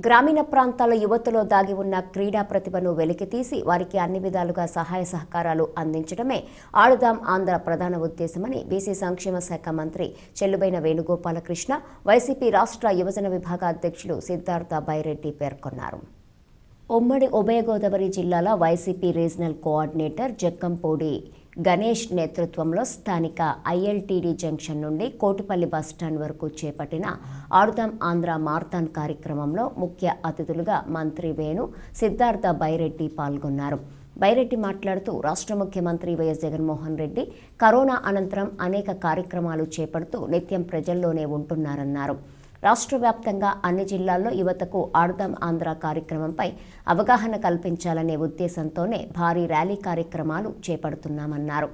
గ్రామీణ ప్రాంతాల యువతలో దాగి ఉన్న క్రీడా ప్రతిభను వెలికితీసి వారికి అన్ని విధాలుగా సహాయ సహకారాలు అందించడమే ఆడుదాం ఆంధ్ర ప్రధాన ఉద్దేశమని బీసీ సంక్షేమ శాఖ మంత్రి చెల్లుబైన వేణుగోపాలకృష్ణ వైసీపీ రాష్ట్ర యువజన విభాగ అధ్యక్షులు సిద్ధార్థ బైరెడ్డి పేర్కొన్నారు. ఉమ్మడి ఉభయ గోదావరి జిల్లాల YCP regional coordinator Jakkampudi Ganesh నేతృత్వంలో స్థానిక ఐఎల్టీడీ జంక్షన్ నుండి కోటిపల్లి బస్టాండ్ వరకు చేపట్టిన ఆడుదాం ఆంధ్ర మారథాన్ కార్యక్రమంలో ముఖ్య అతిథులుగా మంత్రి వేణు, సిద్ధార్థ బైరెడ్డి పాల్గొన్నారు. బైరెడ్డి మాట్లాడుతూ రాష్ట్ర ముఖ్యమంత్రి వైఎస్ జగన్మోహన్ రెడ్డి కరోనా అనంతరం అనేక కార్యక్రమాలు చేపడుతూ నిత్యం ప్రజల్లోనే ఉంటున్నారన్నారు. రాష్ట్ర వ్యాప్తంగా అన్ని జిల్లాల్లో యువతకు ఆడుదాం ఆంధ్ర కార్యక్రమంపై అవగాహన కల్పించాలనే ఉద్దేశంతోనే భారీ ర్యాలీ కార్యక్రమాలు చేపడుతున్నామన్నారు.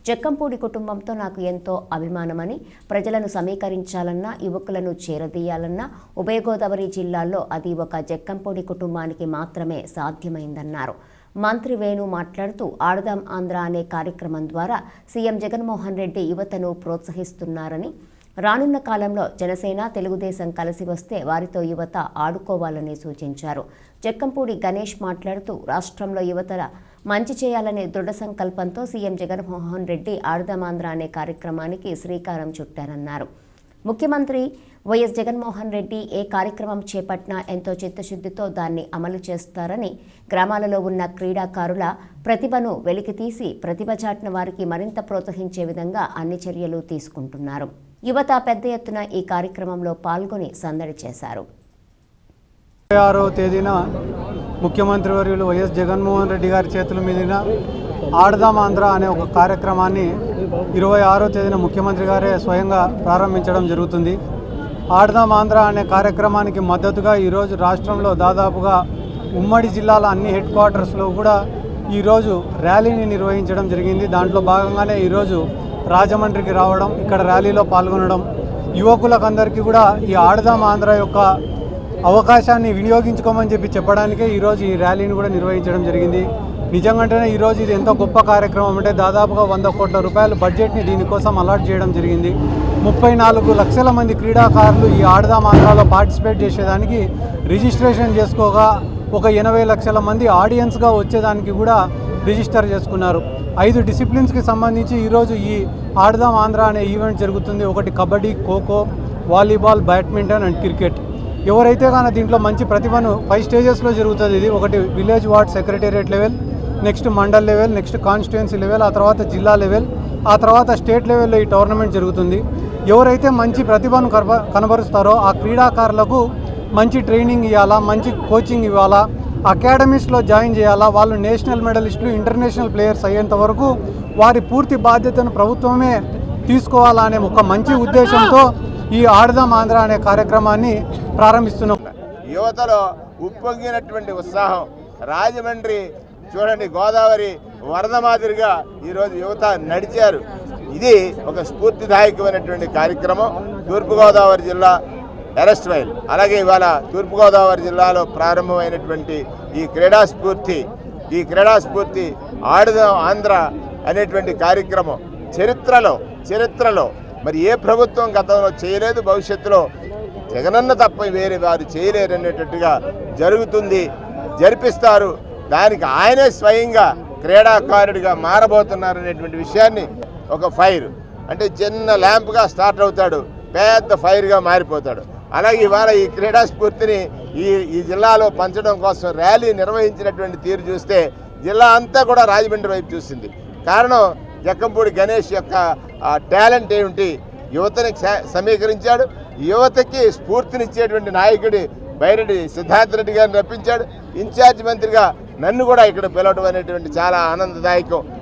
జక్కంపూడి కుటుంబంతో నాకు ఎంతో అభిమానమని, ప్రజలను సమీకరించాలన్నా, యువకులను చేరదీయాలన్నా ఉభయ గోదావరి జిల్లాల్లో అది ఒక జక్కంపూడి కుటుంబానికి మాత్రమే సాధ్యమైందన్నారు. మంత్రి వేణు మాట్లాడుతూ ఆడుదాం ఆంధ్ర అనే కార్యక్రమం ద్వారా సీఎం జగన్మోహన్ రెడ్డి యువతను ప్రోత్సహిస్తున్నారని, రానున్న కాలంలో జనసేన, తెలుగుదేశం కలిసి వస్తే వారితో యువత ఆడుకోవాలని సూచించారు. జక్కంపూడి గణేష్ మాట్లాడుతూ రాష్ట్రంలో యువతల మంచి చేయాలనే దృఢ సంకల్పంతో సీఎం జగన్మోహన్ రెడ్డి ఆడుదామాంధ్ర అనే కార్యక్రమానికి శ్రీకారం చుట్టారన్నారు. ముఖ్యమంత్రి వైఎస్ జగన్మోహన్ రెడ్డి ఏ కార్యక్రమం చేపట్టినా ఎంతో చిత్తశుద్ధితో దాన్ని అమలు చేస్తారని, గ్రామాలలో ఉన్న క్రీడాకారుల ప్రతిభను వెలికితీసి ప్రతిభ చాటిన వారికి మరింత ప్రోత్సహించే విధంగా అన్ని చర్యలు తీసుకుంటున్నారు. యువత పెద్ద ఎత్తున ఈ కార్యక్రమంలో పాల్గొని సందడి చేశారు. 26వ తేదీన ముఖ్యమంత్రి వర్యులు వైఎస్ జగన్మోహన్ రెడ్డి గారి చేతుల మీదున ఆడుదాం ఆంధ్ర అనే ఒక కార్యక్రమాన్ని 26వ తేదీన ముఖ్యమంత్రి గారే స్వయంగా ప్రారంభించడం జరుగుతుంది. ఆడుదాం ఆంధ్ర అనే కార్యక్రమానికి మద్దతుగా ఈరోజు రాష్ట్రంలో దాదాపుగా ఉమ్మడి జిల్లాల అన్ని హెడ్ క్వార్టర్స్లో కూడా ఈరోజు ర్యాలీని నిర్వహించడం జరిగింది. దాంట్లో భాగంగానే ఈరోజు రాజమండ్రికి రావడం, ఇక్కడ ర్యాలీలో పాల్గొనడం, యువకులకందరికీ కూడా ఈ ఆడుదాం ఆంధ్ర యొక్క అవకాశాన్ని వినియోగించుకోమని చెప్పడానికే ఈరోజు ఈ ర్యాలీని కూడా నిర్వహించడం జరిగింది. నిజంగానే ఈరోజు ఇది ఎంతో గొప్ప కార్యక్రమం. అంటే దాదాపుగా 100 కోట్ల రూపాయల బడ్జెట్ని దీనికోసం అలాట్ చేయడం జరిగింది. 34 లక్షల మంది క్రీడాకారులు ఈ ఆడుదాం ఆంధ్రలో పార్టిసిపేట్ చేసేదానికి రిజిస్ట్రేషన్ చేసుకోగా ఒక 80 లక్షల మంది ఆడియన్స్గా వచ్చేదానికి కూడా రిజిస్టర్ చేసుకున్నారు. 5 డిసిప్లిన్స్కి సంబంధించి ఈరోజు ఈ ఆడుదాం ఆంధ్ర అనే ఈవెంట్ జరుగుతుంది. ఒకటి kabaddi, kho kho, volleyball, badminton and cricket. ఎవరైతే కానీ దీంట్లో మంచి ప్రతిభను 5 స్టేజెస్లో జరుగుతుంది. ఇది ఒకటి village ward secretariat level, next mandal level, next constituency level, ఆ తర్వాత జిల్లా లెవెల్, ఆ తర్వాత స్టేట్ లెవెల్లో ఈ టోర్నమెంట్ జరుగుతుంది. ఎవరైతే మంచి ప్రతిభను కనబరుస్తారో ఆ క్రీడాకారులకు మంచి ట్రైనింగ్ ఇవ్వాలా, మంచి కోచింగ్ ఇవ్వాలా, అకాడమీస్లో జాయిన్ చేయాలా, వాళ్ళు నేషనల్ మెడలిస్టులు, ఇంటర్నేషనల్ ప్లేయర్స్ అయ్యేంత వరకు వారి పూర్తి బాధ్యతను ప్రభుత్వమే తీసుకోవాలా అనే ఒక మంచి ఉద్దేశంతో ఈ ఆడుదాం ఆంధ్ర అనే కార్యక్రమాన్ని ప్రారంభిస్తున్నాం. యువతలో ఉప్పొంగినటువంటి ఉత్సాహం, రాజమండ్రి చూడండి గోదావరి వరద మాదిరిగా ఈరోజు యువత నడిచారు. ఇది ఒక స్ఫూర్తిదాయకమైనటువంటి కార్యక్రమం. తూర్పుగోదావరి జిల్లా అరెస్ట్ వైల్, అలాగే ఇవాళ తూర్పుగోదావరి జిల్లాలో ప్రారంభమైనటువంటి ఈ క్రీడా స్ఫూర్తి ఆడుదాం ఆంధ్ర అనేటువంటి కార్యక్రమం చరిత్రలో మరి ఏ ప్రభుత్వం గతంలో చేయలేదు, భవిష్యత్తులో జగనన్న తప్ప వేరే వారు చేయలేరు అనేటట్టుగా జరిపిస్తారు. దానికి ఆయనే స్వయంగా క్రీడాకారుడిగా మారబోతున్నారనేటువంటి విషయాన్ని, ఒక ఫైర్ అంటే చిన్న ల్యాంప్గా స్టార్ట్ అవుతాడు, పెద్ద ఫైర్గా మారిపోతాడు. అలాగే ఇవాళ ఈ క్రీడా స్ఫూర్తిని ఈ జిల్లాలో పంచడం కోసం ర్యాలీ నిర్వహించినటువంటి తీరు చూస్తే జిల్లా అంతా కూడా రాజమండ్రి వైపు చూసింది. కారణం జక్కంపూడి గణేష్ యొక్క టాలెంట్ ఏమిటి, యువతని సమీకరించాడు, యువతకి స్ఫూర్తినిచ్చేటువంటి నాయకుడి బైరెడ్డి సిద్ధార్థ రెడ్డి గారిని రప్పించాడు. ఇన్ఛార్జ్ మంత్రిగా నన్ను కూడా ఇక్కడ పిలవడం అనేటువంటి చాలా ఆనందదాయకం.